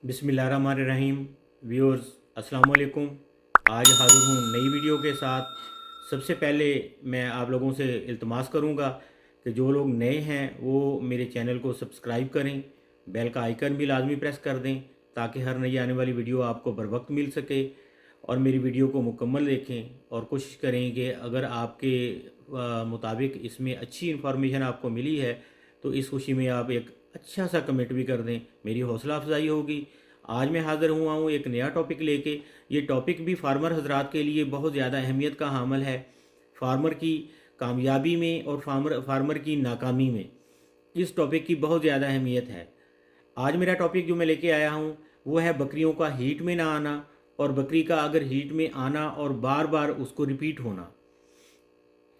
बिस्मिल्लाहिर्रहमानिर्रहीम। व्यूअर्स अस्सलाम वालेकुम। आज हाज़िर हूँ नई वीडियो के साथ। सबसे पहले मैं आप लोगों से इल्तमास करूँगा कि जो लोग नए हैं वो मेरे चैनल को सब्सक्राइब करें, बेल का आइकन भी लाजमी प्रेस कर दें ताकि हर नई आने वाली वीडियो आपको बर वक्त मिल सके। और मेरी वीडियो को मुकम्मल देखें और कोशिश करें कि अगर आपके मुताबिक इसमें अच्छी इन्फॉर्मेशन आपको मिली है तो इस खुशी में आप एक अच्छा सा कमेंट भी कर दें, मेरी हौसला अफजाई होगी। आज मैं हाज़िर हुआ हूँ एक नया टॉपिक लेके। ये टॉपिक भी फार्मर हजरात के लिए बहुत ज़्यादा अहमियत का हामिल है। फार्मर की कामयाबी में और फार्मर की नाकामी में इस टॉपिक की बहुत ज़्यादा अहमियत है। आज मेरा टॉपिक जो मैं लेके आया हूँ वो है बकरियों का हीट में ना आना, और बकरी का अगर हीट में आना और बार बार उसको रिपीट होना,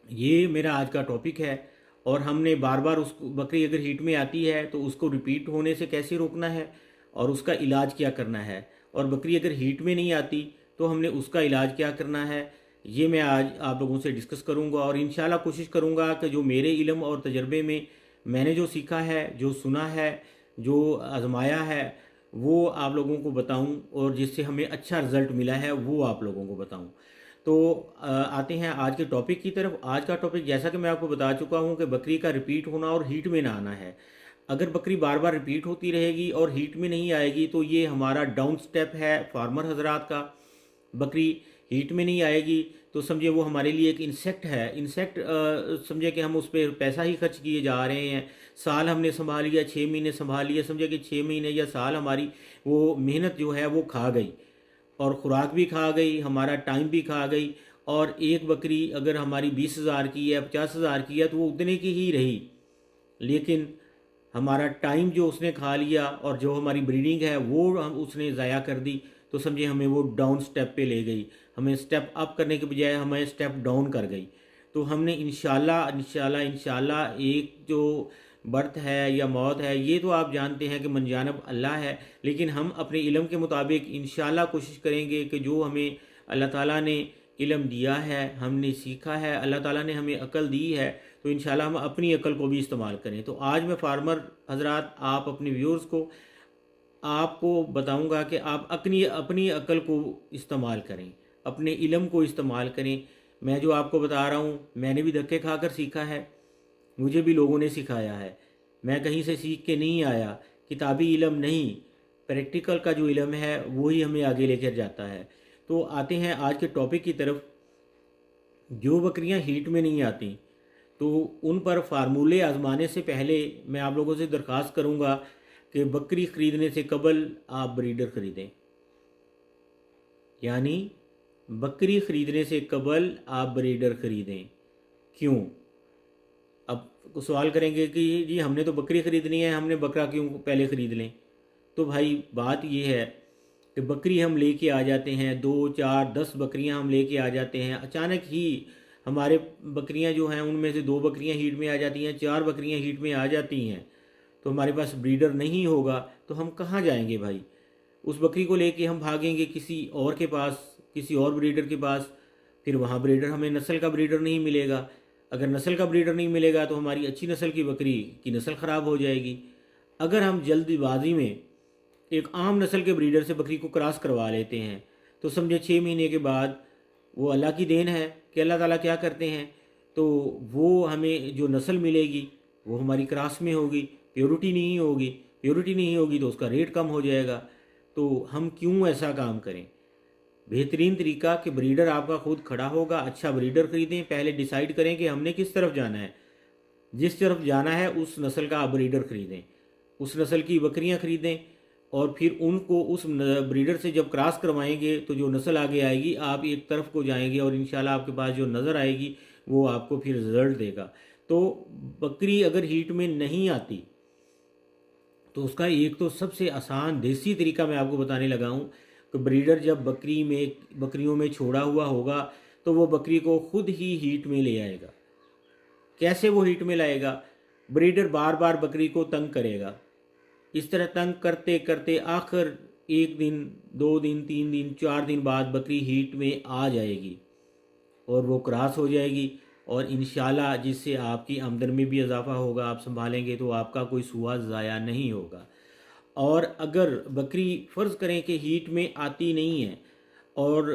ये मेरा आज का टॉपिक है। और हमने बार बार उसको, बकरी अगर हीट में आती है तो उसको रिपीट होने से कैसे रोकना है और उसका इलाज क्या करना है, और बकरी अगर हीट में नहीं आती तो हमने उसका इलाज क्या करना है, ये मैं आज आप लोगों से डिस्कस करूंगा। और इंशाल्लाह कोशिश करूंगा कि जो मेरे इल्म और तजर्बे में मैंने जो सीखा है, जो सुना है, जो आजमाया है, वो आप लोगों को बताऊं, और जिससे हमें अच्छा रिज़ल्ट मिला है वो आप लोगों को बताऊं। तो आते हैं आज के टॉपिक की तरफ। आज का टॉपिक जैसा कि मैं आपको बता चुका हूं कि बकरी का रिपीट होना और हीट में ना आना है। अगर बकरी बार बार रिपीट होती रहेगी और हीट में नहीं आएगी तो ये हमारा डाउन स्टेप है फार्मर हजरात का। बकरी हीट में नहीं आएगी तो समझे वो हमारे लिए एक इंसेक्ट है। इंसेक्ट समझे कि हम उस पर पैसा ही खर्च किए जा रहे हैं। साल हमने संभाल लिया, 6 महीने संभाल लिया, समझे कि 6 महीने या साल हमारी वो मेहनत जो है वो खा गई, और ख़ुराक भी खा गई, हमारा टाइम भी खा गई। और एक बकरी अगर हमारी 20,000 की है, 50,000 की है, तो वो उतने की ही रही, लेकिन हमारा टाइम जो उसने खा लिया और जो हमारी ब्रीडिंग है वो हम उसने ज़ाया कर दी। तो समझिए हमें वो डाउन स्टेप पे ले गई, हमें स्टेप अप करने के बजाय हमें स्टेप डाउन कर गई। तो हमने इंशाल्लाह इंशाल्लाह इंशाल्लाह एक जो बर्थ है या मौत है, ये तो आप जानते हैं कि मनजानब अल्लाह है, लेकिन हम अपने इल्म के मुताबिक इंशाल्लाह कोशिश करेंगे कि जो हमें अल्लाह ताला ने इल्म दिया है, हमने सीखा है, अल्लाह ताला ने हमें अकल दी है, तो इंशाल्लाह हम अपनी अकल को भी इस्तेमाल करें। तो आज मैं फार्मर हजरात, आप अपने व्यूअर्स को आपको बताऊंगा कि आप अपनी अपनी अकल को इस्तेमाल करें, अपने इल्म को इस्तेमाल करें। मैं जो आपको बता रहा हूँ मैंने भी धक्के खाकर सीखा है, मुझे भी लोगों ने सिखाया है। मैं कहीं से सीख के नहीं आया, किताबी इल्म नहीं, प्रैक्टिकल का जो इल्म है वही हमें आगे लेकर जाता है। तो आते हैं आज के टॉपिक की तरफ। जो बकरियां हीट में नहीं आती तो उन पर फार्मूले आजमाने से पहले मैं आप लोगों से दरख्वास्त करूंगा कि बकरी ख़रीदने से कबल आप ब्रीडर ख़रीदें। यानी बकरी ख़रीदने से कबल आप ब्रीडर ख़रीदें। क्यों? अब सवाल करेंगे कि जी हमने तो बकरी ख़रीदनी है, हमने बकरा क्यों पहले ख़रीद लें? तो भाई बात ये है कि बकरी हम लेके आ जाते हैं, 2 4 10 बकरियां हम लेके आ जाते हैं, अचानक ही हमारे बकरियां जो हैं उनमें से 2 बकरियां हीट में आ जाती हैं, 4 बकरियां हीट में आ जाती हैं, तो हमारे पास ब्रीडर नहीं होगा तो हम कहाँ जाएंगे भाई? उस बकरी को लेके हम भागेंगे किसी और के पास, किसी और ब्रीडर के पास, फिर वहाँ ब्रीडर, हमें नस्ल का ब्रीडर नहीं मिलेगा। अगर नस्ल का ब्रीडर नहीं मिलेगा तो हमारी अच्छी नस्ल की बकरी की नस्ल ख़राब हो जाएगी। अगर हम जल्दबाजी में एक आम नस्ल के ब्रीडर से बकरी को क्रॉस करवा लेते हैं तो समझे 6 महीने के बाद, वो अल्लाह की देन है कि अल्लाह ताला क्या करते हैं, तो वो हमें जो नस्ल मिलेगी वो हमारी क्रॉस में होगी, प्योरिटी नहीं होगी। प्योरिटी नहीं होगी तो उसका रेट कम हो जाएगा। तो हम क्यों ऐसा काम करें? बेहतरीन तरीका कि ब्रीडर आपका खुद खड़ा होगा, अच्छा ब्रीडर खरीदें। पहले डिसाइड करें कि हमने किस तरफ जाना है, जिस तरफ जाना है उस नस्ल का आप ब्रीडर खरीदें, उस नस्ल की बकरियां खरीदें, और फिर उनको उस ब्रीडर से जब क्रॉस करवाएंगे तो जो नस्ल आगे आएगी आप एक तरफ को जाएंगे, और इंशाल्लाह आपके पास जो नज़र आएगी वो आपको फिर रिज़ल्ट देगा। तो बकरी अगर हीट में नहीं आती तो उसका एक तो सबसे आसान देसी तरीका मैं आपको बताने लगा हूँ कि ब्रीडर जब बकरियों में छोड़ा हुआ होगा तो वो बकरी को खुद ही हीट में ले आएगा। कैसे वो हीट में लाएगा? ब्रीडर बार बार बकरी को तंग करेगा। इस तरह तंग करते करते आखिर 1 दिन, 2 दिन, 3 दिन, 4 दिन बाद बकरी हीट में आ जाएगी और वो क्रॉस हो जाएगी, और इंशाल्लाह जिससे आपकी आमदन में भी इजाफा होगा। आप संभालेंगे तो आपका कोई सुआ ज़ाया नहीं होगा। और अगर बकरी फ़र्ज़ करें कि हीट में आती नहीं है और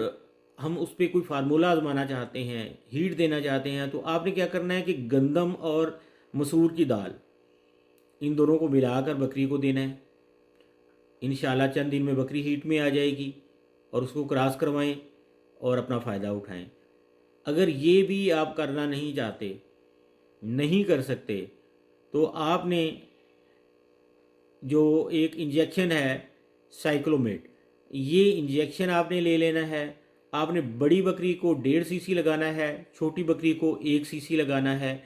हम उस पर कोई फार्मूला आजमाना चाहते हैं, हीट देना चाहते हैं, तो आपने क्या करना है कि गंदम और मसूर की दाल, इन दोनों को मिलाकर बकरी को देना है। इंशाल्लाह चंद दिन में बकरी हीट में आ जाएगी और उसको क्रॉस करवाएं और अपना फ़ायदा उठाएं। अगर ये भी आप करना नहीं चाहते, नहीं कर सकते, तो आपने जो एक इंजेक्शन है साइक्लोमेट, ये इंजेक्शन आपने ले लेना है। आपने बड़ी बकरी को 1.5 सीसी लगाना है, छोटी बकरी को 1 सीसी लगाना है।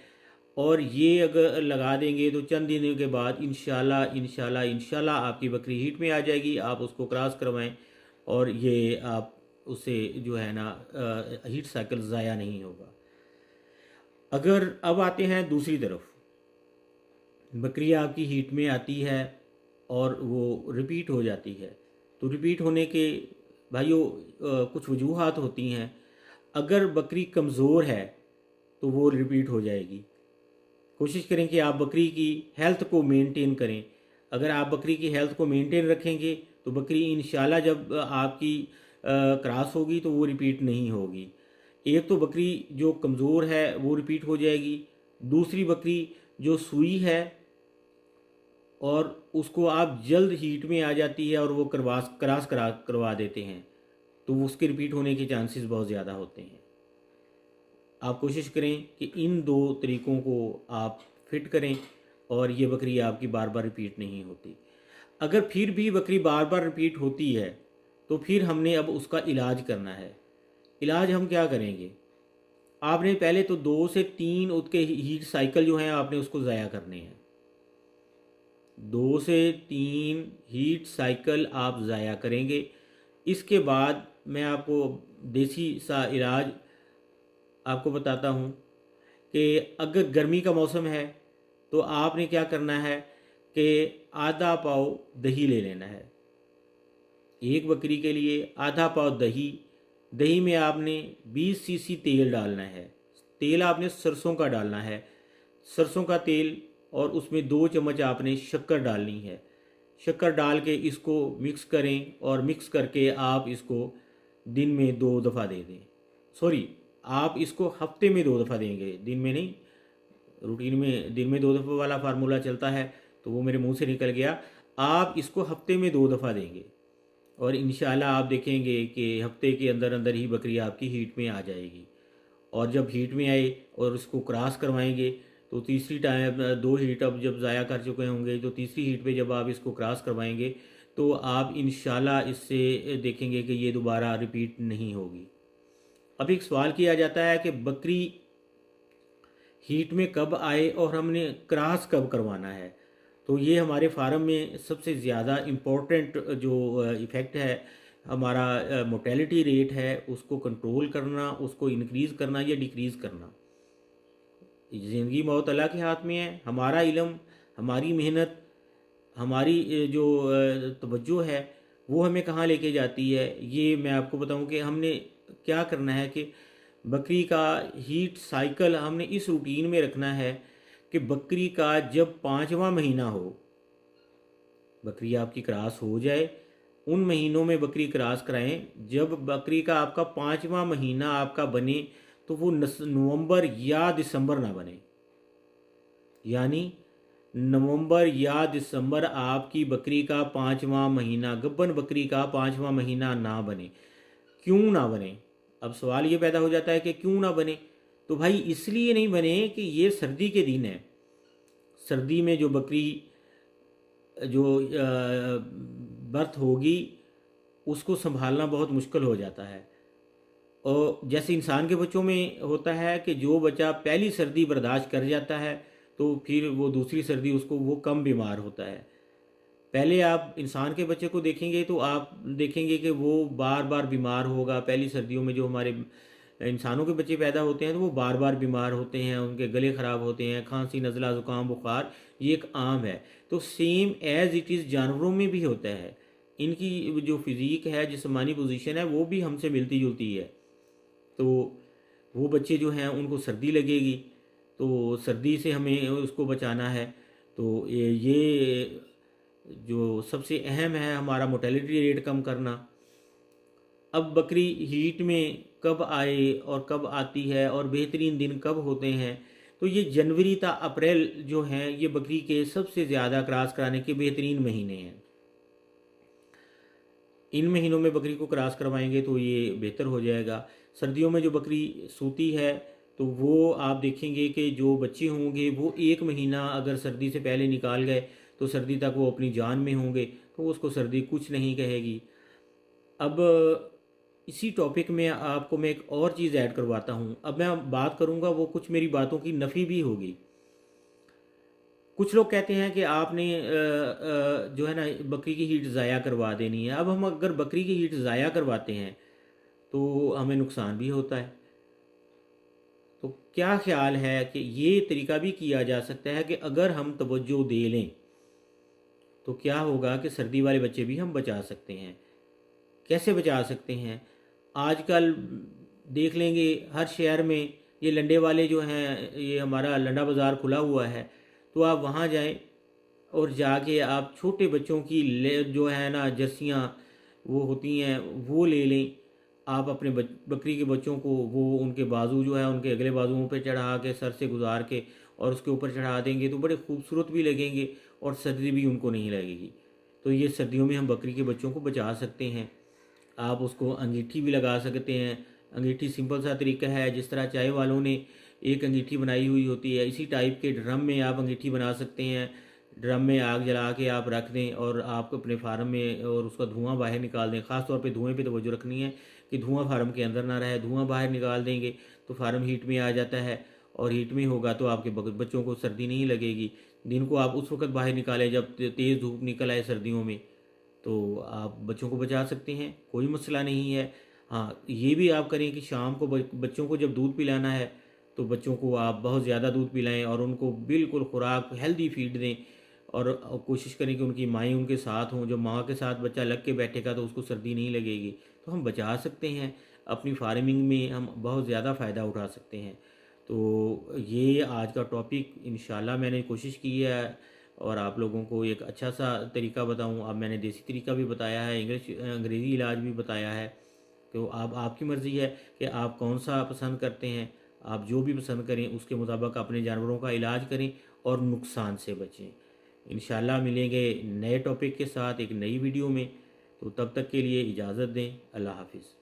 और ये अगर लगा देंगे तो चंद दिनों के बाद इंशाल्लाह इंशाल्लाह इंशाल्लाह आपकी बकरी हीट में आ जाएगी। आप उसको क्रॉस करवाएं और ये आप उससे जो है ना हीट साइकिल ज़ाया नहीं होगा। अगर अब आते हैं दूसरी तरफ, बकरी आपकी हीट में आती है और वो रिपीट हो जाती है, तो रिपीट होने के भाइयों कुछ वजूहात होती हैं। अगर बकरी कमज़ोर है तो वो रिपीट हो जाएगी। कोशिश करें कि आप बकरी की हेल्थ को मेंटेन करें। अगर आप बकरी की हेल्थ को मेंटेन रखेंगे तो बकरी इंशाल्लाह जब आपकी क्रॉस होगी तो वो रिपीट नहीं होगी। एक तो बकरी जो कमज़ोर है वो रिपीट हो जाएगी, दूसरी बकरी जो सुई है और उसको आप जल्द हीट में आ जाती है और वो क्रॉस करवा देते हैं, तो उसके रिपीट होने के चांसेस बहुत ज़्यादा होते हैं। आप कोशिश करें कि इन दो तरीक़ों को आप फिट करें और ये बकरी आपकी बार बार रिपीट नहीं होती। अगर फिर भी बकरी बार बार रिपीट होती है तो फिर हमने अब उसका इलाज करना है। इलाज हम क्या करेंगे, आपने पहले तो 2 से 3 उसके हीट साइकिल जो हैं आपने उसको ज़ाया करने हैं। 2 से 3 हीट साइकिल आप ज़ाया करेंगे। इसके बाद मैं आपको देसी सा इलाज आपको बताता हूँ कि अगर गर्मी का मौसम है तो आपने क्या करना है कि आधा पाव दही ले लेना है। एक बकरी के लिए आधा पाव दही, दही में आपने 20 सीसी तेल डालना है। तेल आपने सरसों का डालना है, सरसों का तेल, और उसमें 2 चम्मच आपने शक्कर डालनी है। शक्कर डाल के इसको मिक्स करें और मिक्स करके आप इसको दिन में 2 दफ़ा दे दें। सॉरी, आप इसको हफ्ते में 2 दफ़ा देंगे, दिन में नहीं। रूटीन में दिन में 2 दफ़ा वाला फार्मूला चलता है तो वो मेरे मुंह से निकल गया। आप इसको हफ्ते में 2 दफ़ा देंगे और इंशाल्लाह आप देखेंगे कि हफ्ते के अंदर अंदर ही बकरी आपकी हीट में आ जाएगी। और जब हीट में आए और उसको क्रॉस करवाएंगे तो तीसरी टाइम 2 हीट अब जब ज़ाया कर चुके होंगे तो तीसरी हीट पे जब आप इसको क्रॉस करवाएंगे तो आप इंशाल्लाह इससे देखेंगे कि ये दोबारा रिपीट नहीं होगी। अब एक सवाल किया जाता है कि बकरी हीट में कब आए और हमने क्रॉस कब करवाना है। तो ये हमारे फार्म में सबसे ज़्यादा इम्पोर्टेंट जो इफ़ेक्ट है, हमारा मोटेलिटी रेट है, उसको कंट्रोल करना, उसको इंक्रीज़ करना या डिक्रीज़ करना। ज़िंदगी मौत अल्लाह के हाथ में है। हमारा इल्म, हमारी मेहनत, हमारी जो तवज्जो है वो हमें कहाँ लेके जाती है, ये मैं आपको बताऊं कि हमने क्या करना है कि बकरी का हीट साइकिल हमने इस रूटीन में रखना है कि बकरी का जब 5वां महीना हो, बकरी आपकी क्रॉस हो जाए, उन महीनों में बकरी क्रॉस कराएं। जब बकरी का आपका 5वां महीना आपका बने तो वो नवंबर या दिसंबर ना बने, यानी नवंबर या दिसंबर आपकी बकरी का 5वां महीना, गब्बन बकरी का 5वां महीना ना बने। क्यों ना बने? अब सवाल ये पैदा हो जाता है कि क्यों ना बने। तो भाई इसलिए नहीं बने कि ये सर्दी के दिन है। सर्दी में जो बकरी जो बर्थ होगी उसको संभालना बहुत मुश्किल हो जाता है। और जैसे इंसान के बच्चों में होता है कि जो बच्चा पहली सर्दी बर्दाश्त कर जाता है तो फिर वो दूसरी सर्दी उसको वो कम बीमार होता है। पहले आप इंसान के बच्चे को देखेंगे तो आप देखेंगे कि वो बार बार बीमार होगा। पहली सर्दियों में जो हमारे इंसानों के बच्चे पैदा होते हैं तो वो बार बार बीमार होते हैं, उनके गले ख़राब होते हैं, खांसी, नज़ला, ज़ुकाम, बुखार, ये एक आम है। तो सेम एज़ इट इज़ जानवरों में भी होता है। इनकी जो फिज़ीक है, जिस्मानी पोजीशन है, वो भी हमसे मिलती जुलती है। तो वो बच्चे जो हैं उनको सर्दी लगेगी, तो सर्दी से हमें उसको बचाना है। तो ये जो सबसे अहम है हमारा मोर्टेलिटी रेट कम करना। अब बकरी हीट में कब आए और कब आती है और बेहतरीन दिन कब होते हैं, तो ये जनवरी ता अप्रैल जो हैं ये बकरी के सबसे ज़्यादा क्रॉस कराने के बेहतरीन महीने हैं। इन महीनों में बकरी को क्रॉस करवाएंगे तो ये बेहतर हो जाएगा। सर्दियों में जो बकरी सूती है तो वो आप देखेंगे कि जो बच्चे होंगे वो 1 महीना अगर सर्दी से पहले निकाल गए तो सर्दी तक वो अपनी जान में होंगे, तो उसको सर्दी कुछ नहीं कहेगी। अब इसी टॉपिक में आपको मैं एक और चीज़ ऐड करवाता हूँ। अब मैं बात करूँगा वो कुछ मेरी बातों की नफ़ी भी होगी। कुछ लोग कहते हैं कि आपने जो है ना बकरी की हीट ज़ाया करवा देनी है। अब हम अगर बकरी की हीट ज़ाया करवाते हैं तो हमें नुकसान भी होता है। तो क्या ख्याल है कि ये तरीका भी किया जा सकता है कि अगर हम तवज्जो दे लें तो क्या होगा कि सर्दी वाले बच्चे भी हम बचा सकते हैं। कैसे बचा सकते हैं? आजकल देख लेंगे हर शहर में ये लंडे वाले जो हैं, ये हमारा लंडा बाज़ार खुला हुआ है, तो आप वहाँ जाएं और जाके आप छोटे बच्चों की ले जो है ना जर्सियाँ वो होती हैं वो ले लें। आप अपने बकरी के बच्चों को वो उनके बाजू जो है उनके अगले बाजुओं पे चढ़ा के सर से गुजार के और उसके ऊपर चढ़ा देंगे तो बड़े खूबसूरत भी लगेंगे और सर्दी भी उनको नहीं लगेगी। तो ये सर्दियों में हम बकरी के बच्चों को बचा सकते हैं। आप उसको अंगीठी भी लगा सकते हैं। अंगीठी सिंपल सा तरीका है, जिस तरह चाय वालों ने एक अंगीठी बनाई हुई होती है, इसी टाइप के ड्रम में आप अंगीठी बना सकते हैं। ड्रम में आग जला के आप रख दें और आप अपने फार्म में और उसका धुआं बाहर निकाल दें। ख़ास तौर पे धुएं पे तवज्जो रखनी है कि धुआं फार्म के अंदर ना रहे। धुआं बाहर निकाल देंगे तो फार्म हीट में आ जाता है और हीट में होगा तो आपके बच्चों को सर्दी नहीं लगेगी। दिन को आप उस वक्त बाहर निकालें जब तेज़ धूप निकल आए सर्दियों में, तो आप बच्चों को बचा सकते हैं, कोई मसला नहीं है। हाँ, ये भी आप करें कि शाम को बच्चों को जब दूध पिलाना है तो बच्चों को आप बहुत ज़्यादा दूध पिलाएं और उनको बिल्कुल खुराक हेल्दी फीड दें और कोशिश करें कि उनकी माएँ उनके साथ हों। जब माँ के साथ बच्चा लग के बैठेगा तो उसको सर्दी नहीं लगेगी। तो हम बचा सकते हैं, अपनी फार्मिंग में हम बहुत ज़्यादा फ़ायदा उठा सकते हैं। तो ये आज का टॉपिक इंशाल्लाह मैंने कोशिश की है और आप लोगों को एक अच्छा सा तरीका बताऊं। अब मैंने देसी तरीका भी बताया है, अंग्रेज़ी इलाज भी बताया है। तो अब आपकी मर्ज़ी है कि आप कौन सा पसंद करते हैं। आप जो भी पसंद करें उसके मुताबिक अपने जानवरों का इलाज करें और नुकसान से बचें। इंशाल्लाह मिलेंगे नए टॉपिक के साथ एक नई वीडियो में। तो तब तक के लिए इजाज़त दें। अल्लाह हाफिज़।